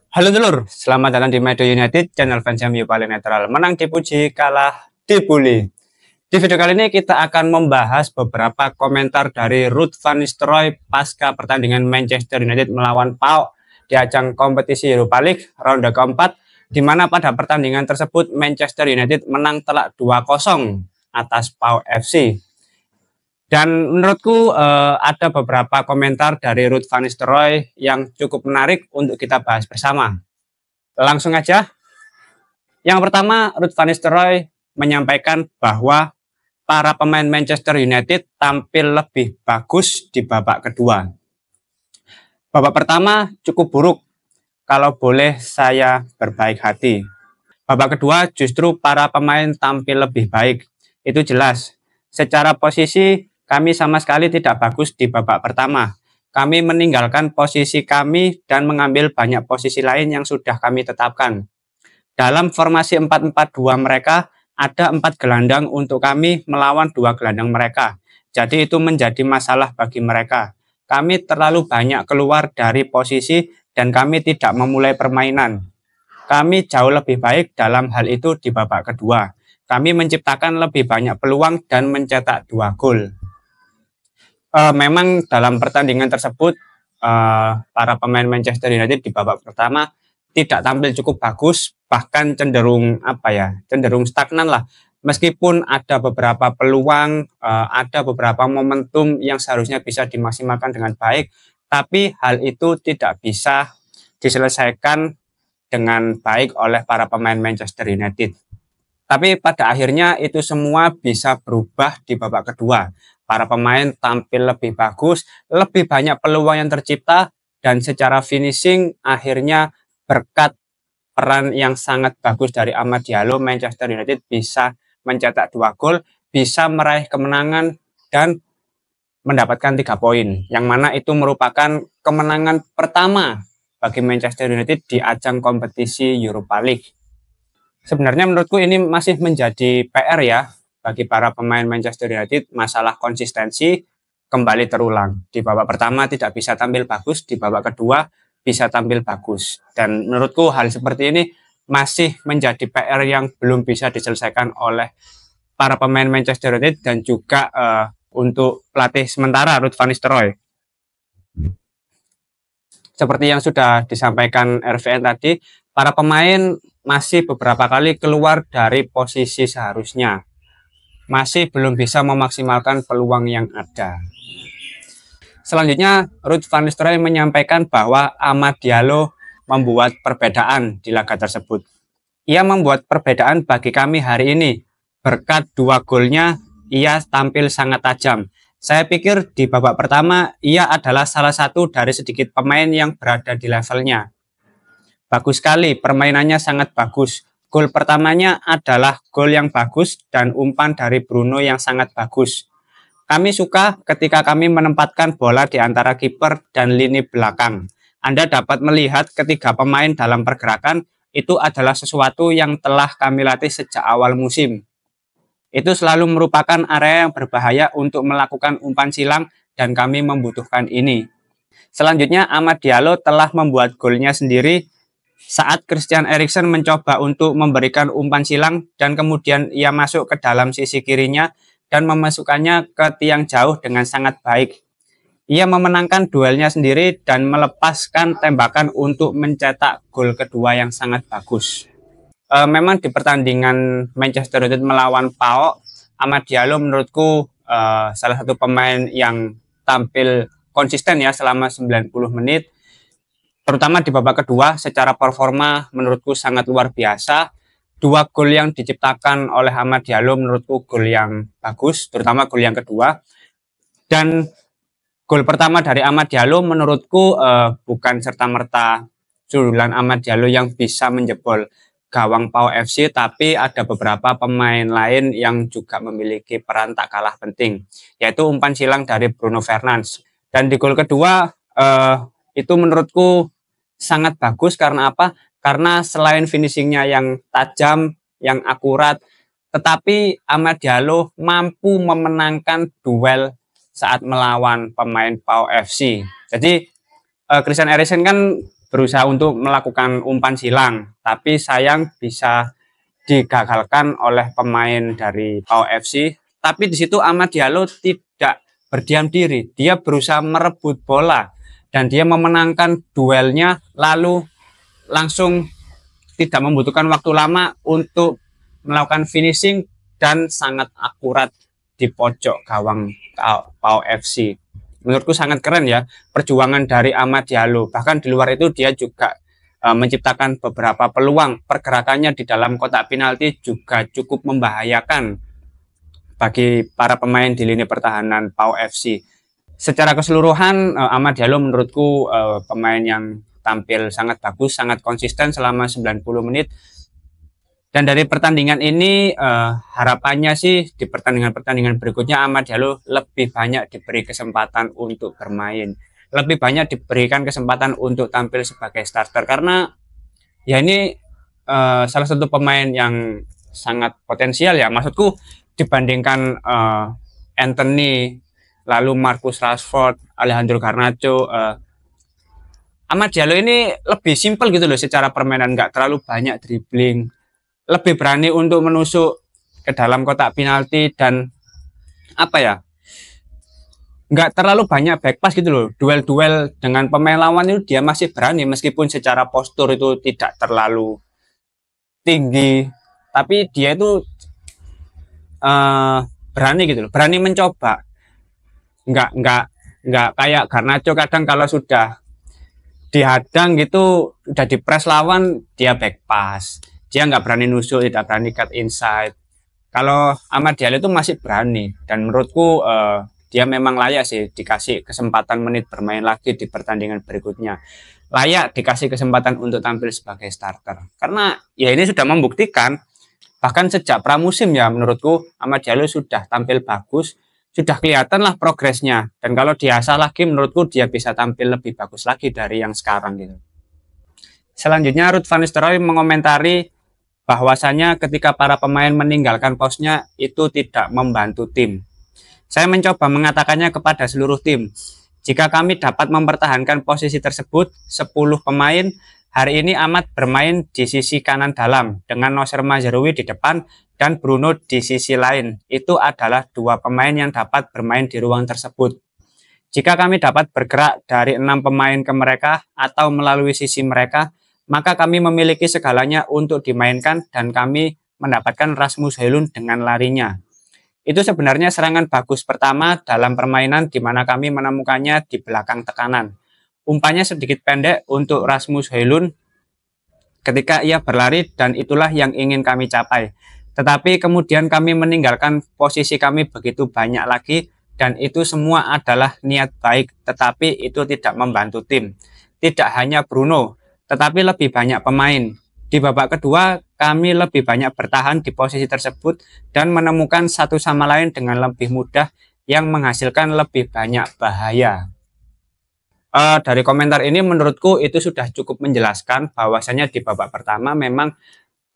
Halo dulur, selamat datang di Medo United, channel fans MU paling netral. Menang dipuji, kalah dibully. Di video kali ini kita akan membahas beberapa komentar dari Ruud van Nistelrooy pasca pertandingan Manchester United melawan PAOK di ajang kompetisi Europa League ronde keempat, di mana pada pertandingan tersebut Manchester United menang telak 2-0 atas PAOK FC. Dan menurutku ada beberapa komentar dari Ruud van Nistelrooy yang cukup menarik untuk kita bahas bersama. Langsung aja. Yang pertama, Ruud van Nistelrooy menyampaikan bahwa para pemain Manchester United tampil lebih bagus di babak kedua. Babak pertama cukup buruk, kalau boleh saya berbaik hati. Babak kedua justru para pemain tampil lebih baik. Itu jelas. Secara posisi kami sama sekali tidak bagus di babak pertama. Kami meninggalkan posisi kami dan mengambil banyak posisi lain yang sudah kami tetapkan. Dalam formasi 4-4-2 mereka, ada 4 gelandang untuk kami melawan 2 gelandang mereka. Jadi itu menjadi masalah bagi mereka. Kami terlalu banyak keluar dari posisi dan kami tidak memulai permainan. Kami jauh lebih baik dalam hal itu di babak kedua. Kami menciptakan lebih banyak peluang dan mencetak 2 gol. Memang dalam pertandingan tersebut para pemain Manchester United di babak pertama tidak tampil cukup bagus, bahkan cenderung cenderung stagnan lah. Meskipun ada beberapa peluang, ada beberapa momentum yang seharusnya bisa dimaksimalkan dengan baik, tapi hal itu tidak bisa diselesaikan dengan baik oleh para pemain Manchester United. Tapi pada akhirnya itu semua bisa berubah di babak kedua. Para pemain tampil lebih bagus, lebih banyak peluang yang tercipta, dan secara finishing akhirnya berkat peran yang sangat bagus dari Amad Diallo, Manchester United bisa mencetak 2 gol, bisa meraih kemenangan dan mendapatkan 3 poin, yang mana itu merupakan kemenangan pertama bagi Manchester United di ajang kompetisi Europa League. Sebenarnya menurutku ini masih menjadi PR ya bagi para pemain Manchester United. Masalah konsistensi kembali terulang. Di babak pertama tidak bisa tampil bagus, di babak kedua bisa tampil bagus. Dan menurutku hal seperti ini masih menjadi PR yang belum bisa diselesaikan oleh para pemain Manchester United dan juga untuk pelatih sementara Ruud van Nistelrooy. Seperti yang sudah disampaikan RVN tadi, para pemain masih beberapa kali keluar dari posisi seharusnya. Masih belum bisa memaksimalkan peluang yang ada. Selanjutnya, Ruud van Nistelrooy menyampaikan bahwa Amad Diallo membuat perbedaan di laga tersebut. Ia membuat perbedaan bagi kami hari ini. Berkat 2 golnya, ia tampil sangat tajam. Saya pikir di babak pertama, ia adalah salah satu dari sedikit pemain yang berada di levelnya. Bagus sekali, permainannya sangat bagus. Gol pertamanya adalah gol yang bagus dan umpan dari Bruno yang sangat bagus. Kami suka ketika kami menempatkan bola di antara kiper dan lini belakang. Anda dapat melihat ketiga pemain dalam pergerakan itu adalah sesuatu yang telah kami latih sejak awal musim. Itu selalu merupakan area yang berbahaya untuk melakukan umpan silang dan kami membutuhkan ini. Selanjutnya, Amad Diallo telah membuat golnya sendiri saat Christian Eriksen mencoba untuk memberikan umpan silang dan kemudian ia masuk ke dalam sisi kirinya dan memasukkannya ke tiang jauh dengan sangat baik. Ia memenangkan duelnya sendiri dan melepaskan tembakan untuk mencetak gol kedua yang sangat bagus. Memang di pertandingan Manchester United melawan PAOK, Amad Diallo menurutku salah satu pemain yang tampil konsisten ya selama 90 menit. Terutama di babak kedua, secara performa menurutku sangat luar biasa. 2 gol yang diciptakan oleh Amad Diallo menurutku gol yang bagus, terutama gol yang kedua. Dan gol pertama dari Amad Diallo menurutku bukan serta-merta sundulan Amad Diallo yang bisa menjebol gawang PAOK FC, tapi ada beberapa pemain lain yang juga memiliki peran tak kalah penting, yaitu umpan silang dari Bruno Fernandes. Dan di gol kedua itu menurutku sangat bagus karena apa? Karena selain finishingnya yang tajam, yang akurat, tetapi Amad Diallo mampu memenangkan duel saat melawan pemain PAOK FC. Jadi Christian Eriksen kan berusaha untuk melakukan umpan silang, tapi sayang bisa digagalkan oleh pemain dari PAO FC. Tapi di situ Amad Diallo tidak berdiam diri, dia berusaha merebut bola dan dia memenangkan duelnya, lalu langsung tidak membutuhkan waktu lama untuk melakukan finishing dan sangat akurat di pojok gawang PAO FC. Menurutku sangat keren ya perjuangan dari Amad Diallo. Bahkan di luar itu dia juga menciptakan beberapa peluang. Pergerakannya di dalam kotak penalti juga cukup membahayakan bagi para pemain di lini pertahanan PAO FC. Secara keseluruhan Amad Diallo menurutku pemain yang tampil sangat bagus, sangat konsisten selama 90 menit. Dan dari pertandingan ini harapannya sih di pertandingan berikutnya Amad Diallo lebih banyak diberi kesempatan untuk bermain, lebih banyak diberikan kesempatan untuk tampil sebagai starter, karena ya ini salah satu pemain yang sangat potensial ya, maksudku dibandingkan Anthony, lalu Marcus Rashford, Alejandro Garnacho, Amad Diallo ini lebih simpel gitu loh secara permainan, nggak terlalu banyak dribbling, lebih berani untuk menusuk ke dalam kotak penalti, dan apa ya, nggak terlalu banyak back pass gitu loh. Duel-duel dengan pemain lawan itu dia masih berani, meskipun secara postur itu tidak terlalu tinggi, tapi dia itu berani gitu loh, berani mencoba. Nggak kayak Garnacho kadang kalau sudah dihadang gitu, udah dipres lawan, dia back pass. Dia nggak berani nusuk, tidak berani cut inside. Kalau Amad Diallo itu masih berani, dan menurutku dia memang layak sih dikasih kesempatan menit bermain lagi di pertandingan berikutnya. Layak dikasih kesempatan untuk tampil sebagai starter. Karena ya ini sudah membuktikan, bahkan sejak pramusim ya menurutku Amad Diallo sudah tampil bagus, sudah kelihatan lah progresnya. Dan kalau diasah lagi menurutku dia bisa tampil lebih bagus lagi dari yang sekarang gitu. Selanjutnya Ruud van Nistelrooy mengomentari bahwasanya ketika para pemain meninggalkan posnya itu tidak membantu tim. Saya mencoba mengatakannya kepada seluruh tim. Jika kami dapat mempertahankan posisi tersebut, 10 pemain, hari ini Amad bermain di sisi kanan dalam dengan Nocer Mazraoui di depan dan Bruno di sisi lain. Itu adalah 2 pemain yang dapat bermain di ruang tersebut. Jika kami dapat bergerak dari 6 pemain ke mereka atau melalui sisi mereka, maka kami memiliki segalanya untuk dimainkan dan kami mendapatkan Rasmus Højlund dengan larinya. Itu sebenarnya serangan bagus pertama dalam permainan di mana kami menemukannya di belakang tekanan. Umpannya sedikit pendek untuk Rasmus Højlund ketika ia berlari dan itulah yang ingin kami capai. Tetapi kemudian kami meninggalkan posisi kami begitu banyak lagi dan itu semua adalah niat baik, tetapi itu tidak membantu tim. Tidak hanya Bruno, tetapi lebih banyak pemain. Di babak kedua, kami lebih banyak bertahan di posisi tersebut dan menemukan satu sama lain dengan lebih mudah yang menghasilkan lebih banyak bahaya. Dari komentar ini menurutku itu sudah cukup menjelaskan bahwasanya di babak pertama memang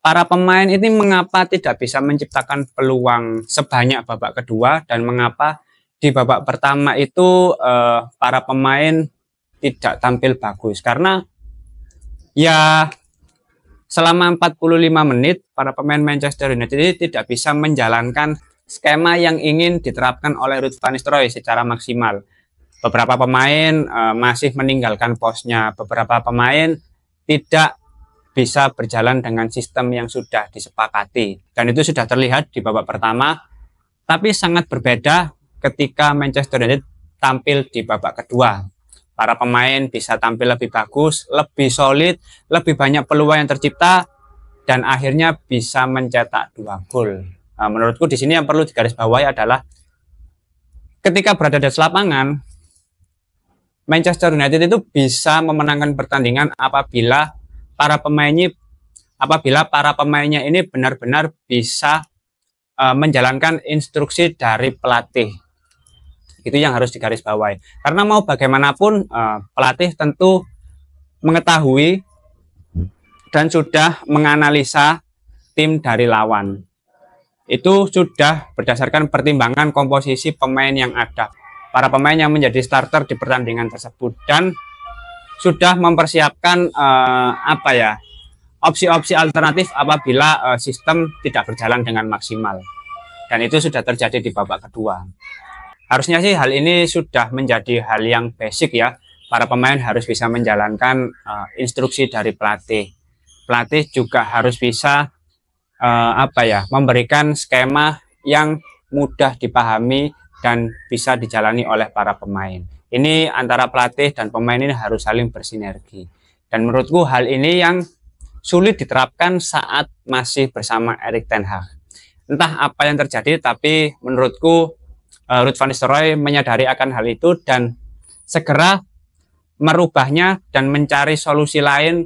para pemain ini mengapa tidak bisa menciptakan peluang sebanyak babak kedua dan mengapa di babak pertama itu para pemain tidak tampil bagus. Karena ya selama 45 menit para pemain Manchester United ini tidak bisa menjalankan skema yang ingin diterapkan oleh Ruud van Nistelrooy secara maksimal. Beberapa pemain masih meninggalkan posnya, beberapa pemain tidak bisa berjalan dengan sistem yang sudah disepakati. Dan itu sudah terlihat di babak pertama, tapi sangat berbeda ketika Manchester United tampil di babak kedua. Para pemain bisa tampil lebih bagus, lebih solid, lebih banyak peluang yang tercipta, dan akhirnya bisa mencetak 2 gol. Nah, menurutku di sini yang perlu digarisbawahi adalah ketika berada di atas lapangan, Manchester United itu bisa memenangkan pertandingan apabila para pemainnya ini benar-benar bisa menjalankan instruksi dari pelatih. Itu yang harus digarisbawahi. Karena mau bagaimanapun pelatih tentu mengetahui dan sudah menganalisa tim dari lawan. Itu sudah berdasarkan pertimbangan komposisi pemain yang ada. Para pemain yang menjadi starter di pertandingan tersebut. Dan sudah mempersiapkan opsi-opsi alternatif apabila sistem tidak berjalan dengan maksimal. Dan itu sudah terjadi di babak kedua. Harusnya sih hal ini sudah menjadi hal yang basic ya. Para pemain harus bisa menjalankan instruksi dari pelatih. Pelatih juga harus bisa memberikan skema yang mudah dipahami dan bisa dijalani oleh para pemain. Ini antara pelatih dan pemain ini harus saling bersinergi. Dan menurutku hal ini yang sulit diterapkan saat masih bersama Erik ten Hag. Entah apa yang terjadi, tapi menurutku Ruud van Nistelrooy menyadari akan hal itu dan segera merubahnya dan mencari solusi lain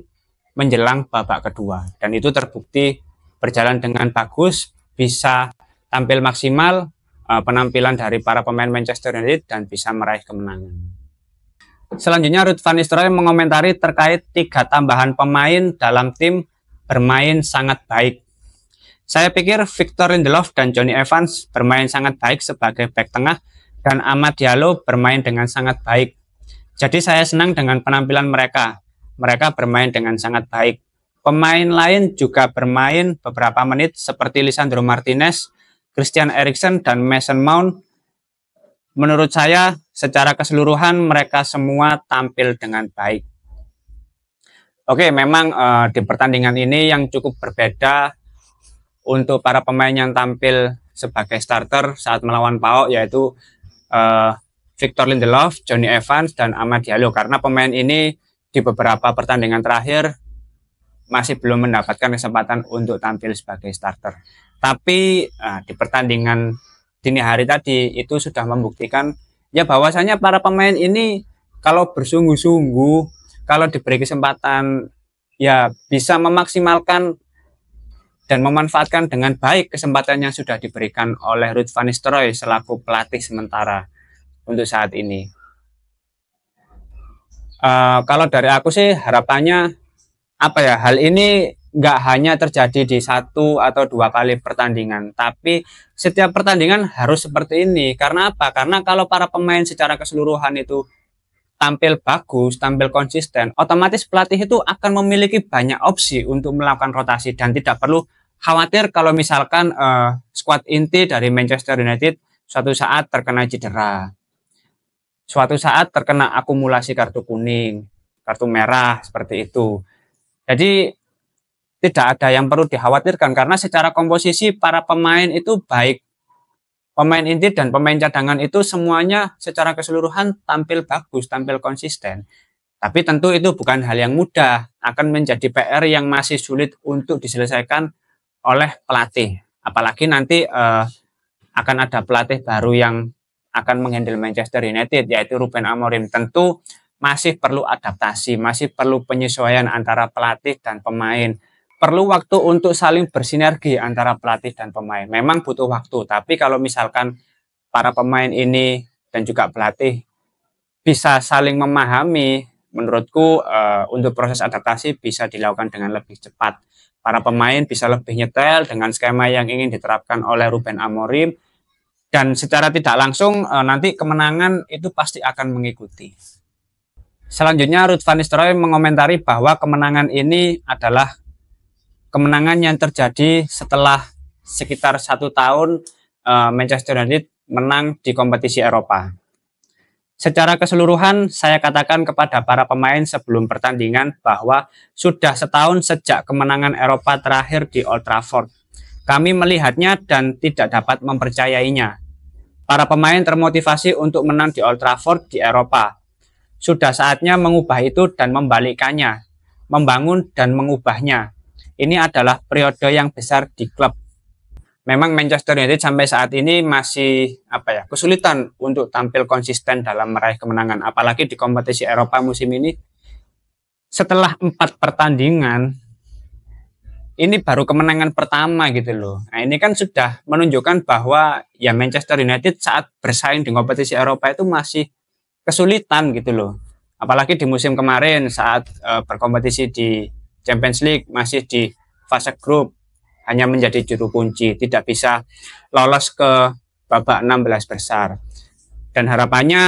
menjelang babak kedua. Dan itu terbukti berjalan dengan bagus, bisa tampil maksimal penampilan dari para pemain Manchester United dan bisa meraih kemenangan. Selanjutnya Ruud van Nistelrooy mengomentari terkait 3 tambahan pemain dalam tim bermain sangat baik. Saya pikir Victor Lindelof dan Jonny Evans bermain sangat baik sebagai bek tengah dan Amad Diallo bermain dengan sangat baik. Jadi saya senang dengan penampilan mereka. Mereka bermain dengan sangat baik. Pemain lain juga bermain beberapa menit seperti Lisandro Martinez, Christian Eriksen, dan Mason Mount. Menurut saya secara keseluruhan mereka semua tampil dengan baik. Oke, memang di pertandingan ini yang cukup berbeda untuk para pemain yang tampil sebagai starter saat melawan PAOK, yaitu Victor Lindelof, Jonny Evans, dan Amad Diallo. Karena pemain ini di beberapa pertandingan terakhir masih belum mendapatkan kesempatan untuk tampil sebagai starter. Tapi di pertandingan dini hari tadi itu sudah membuktikan ya bahwasanya para pemain ini kalau bersungguh-sungguh, kalau diberi kesempatan ya bisa memaksimalkan dan memanfaatkan dengan baik kesempatan yang sudah diberikan oleh Ruud van Nistelrooy selaku pelatih sementara untuk saat ini. Kalau dari aku sih harapannya hal ini nggak hanya terjadi di 1 atau 2 kali pertandingan, tapi setiap pertandingan harus seperti ini. Karena apa? Karena kalau para pemain secara keseluruhan itu tampil bagus, tampil konsisten, otomatis pelatih itu akan memiliki banyak opsi untuk melakukan rotasi dan tidak perlu khawatir kalau misalkan skuad inti dari Manchester United suatu saat terkena cedera, suatu saat terkena akumulasi kartu kuning, kartu merah, seperti itu. Jadi tidak ada yang perlu dikhawatirkan karena secara komposisi para pemain itu baik. Pemain inti dan pemain cadangan itu semuanya secara keseluruhan tampil bagus, tampil konsisten. Tapi tentu itu bukan hal yang mudah, akan menjadi PR yang masih sulit untuk diselesaikan oleh pelatih. Apalagi nanti akan ada pelatih baru yang akan menghandle Manchester United, yaitu Ruben Amorim. Tentu masih perlu adaptasi, masih perlu penyesuaian antara pelatih dan pemain. Perlu waktu untuk saling bersinergi antara pelatih dan pemain. Memang butuh waktu, tapi kalau misalkan para pemain ini dan juga pelatih bisa saling memahami, menurutku untuk proses adaptasi bisa dilakukan dengan lebih cepat. Para pemain bisa lebih nyetel dengan skema yang ingin diterapkan oleh Ruben Amorim, dan secara tidak langsung nanti kemenangan itu pasti akan mengikuti. Selanjutnya Ruud van Nistelrooy mengomentari bahwa kemenangan ini adalah kemenangan yang terjadi setelah sekitar 1 tahun Manchester United menang di kompetisi Eropa. Secara keseluruhan saya katakan kepada para pemain sebelum pertandingan bahwa sudah setahun sejak kemenangan Eropa terakhir di Old Trafford. Kami melihatnya dan tidak dapat mempercayainya. Para pemain termotivasi untuk menang di Old Trafford di Eropa. Sudah saatnya mengubah itu dan membalikkannya, membangun dan mengubahnya. Ini adalah periode yang besar di klub. Memang Manchester United sampai saat ini masih kesulitan untuk tampil konsisten dalam meraih kemenangan, apalagi di kompetisi Eropa musim ini. Setelah 4 pertandingan, ini baru kemenangan pertama gitu loh. Nah, ini kan sudah menunjukkan bahwa ya Manchester United saat bersaing di kompetisi Eropa itu masih kesulitan gitu loh. Apalagi di musim kemarin saat berkompetisi di Champions League masih di fase grup, hanya menjadi juru kunci, tidak bisa lolos ke babak 16 besar. Dan harapannya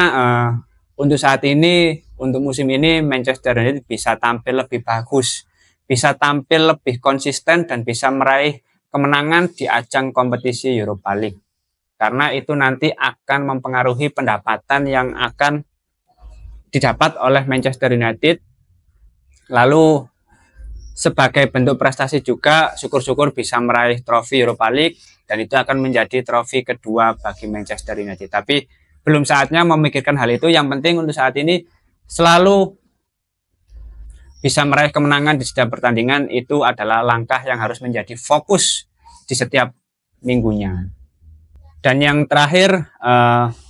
untuk saat ini untuk musim ini Manchester United bisa tampil lebih bagus, bisa tampil lebih konsisten dan bisa meraih kemenangan di ajang kompetisi Europa League. Karena itu nanti akan mempengaruhi pendapatan yang akan didapat oleh Manchester United. Lalu sebagai bentuk prestasi juga syukur-syukur bisa meraih trofi Europa League dan itu akan menjadi trofi kedua bagi Manchester United. Tapi belum saatnya memikirkan hal itu. Yang penting untuk saat ini selalu bisa meraih kemenangan di setiap pertandingan, itu adalah langkah yang harus menjadi fokus di setiap minggunya. Dan yang terakhir,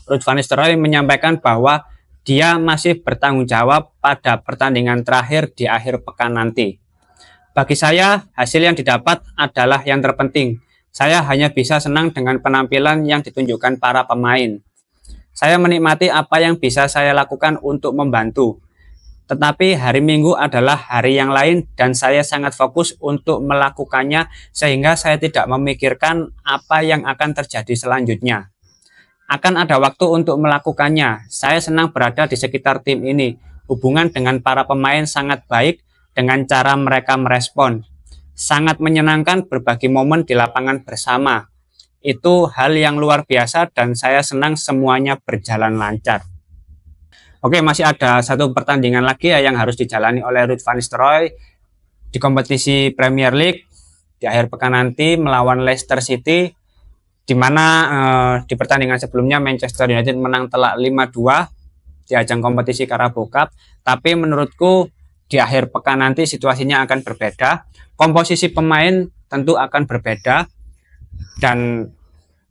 Ruud van Nistelrooy menyampaikan bahwa dia masih bertanggung jawab pada pertandingan terakhir di akhir pekan nanti. Bagi saya, hasil yang didapat adalah yang terpenting. Saya hanya bisa senang dengan penampilan yang ditunjukkan para pemain. Saya menikmati apa yang bisa saya lakukan untuk membantu. Tetapi hari Minggu adalah hari yang lain dan saya sangat fokus untuk melakukannya sehingga saya tidak memikirkan apa yang akan terjadi selanjutnya. Akan ada waktu untuk melakukannya. Saya senang berada di sekitar tim ini. Hubungan dengan para pemain sangat baik dengan cara mereka merespon. Sangat menyenangkan berbagi momen di lapangan bersama. Itu hal yang luar biasa dan saya senang semuanya berjalan lancar. Oke, masih ada satu pertandingan lagi ya yang harus dijalani oleh Ruud van Nistelrooy di kompetisi Premier League di akhir pekan nanti melawan Leicester City, di mana di pertandingan sebelumnya Manchester United menang telak 5-2 di ajang kompetisi Carabao Cup. Tapi menurutku di akhir pekan nanti situasinya akan berbeda, komposisi pemain tentu akan berbeda. Dan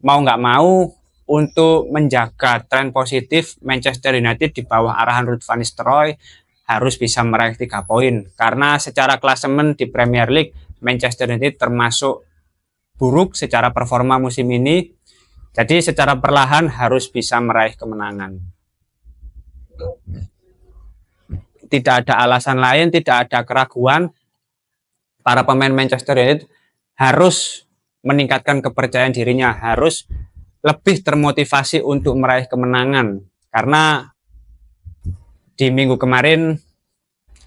mau nggak mau untuk menjaga tren positif Manchester United di bawah arahan Ruud van Nistelrooy harus bisa meraih 3 poin. Karena secara klasemen di Premier League Manchester United termasuk buruk secara performa musim ini. Jadi secara perlahan harus bisa meraih kemenangan. Tidak ada alasan lain, tidak ada keraguan. Para pemain Manchester United harus meningkatkan kepercayaan dirinya, harus lebih termotivasi untuk meraih kemenangan. Karena di minggu kemarin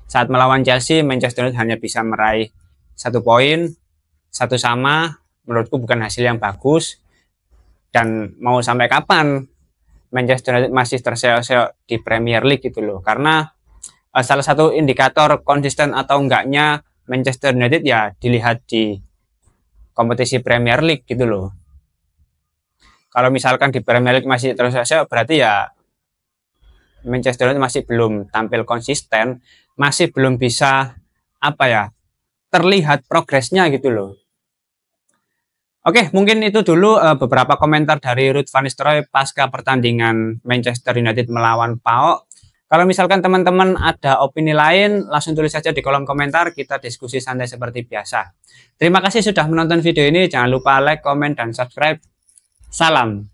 saat melawan Chelsea, Manchester United hanya bisa meraih 1 poin, 1 sama. Menurutku bukan hasil yang bagus. Dan mau sampai kapan Manchester United masih terseok-seok di Premier League gitu loh. Karena salah satu indikator konsisten atau enggaknya Manchester United ya dilihat di kompetisi Premier League gitu loh. Kalau misalkan di Premier League masih terus saja, berarti ya Manchester United masih belum tampil konsisten, masih belum bisa terlihat progresnya gitu loh. Oke, mungkin itu dulu beberapa komentar dari Ruud van Nistelrooy pasca pertandingan Manchester United melawan PAOK. Kalau misalkan teman-teman ada opini lain, langsung tulis saja di kolom komentar, kita diskusi santai seperti biasa. Terima kasih sudah menonton video ini, jangan lupa like, komen, dan subscribe. Salam.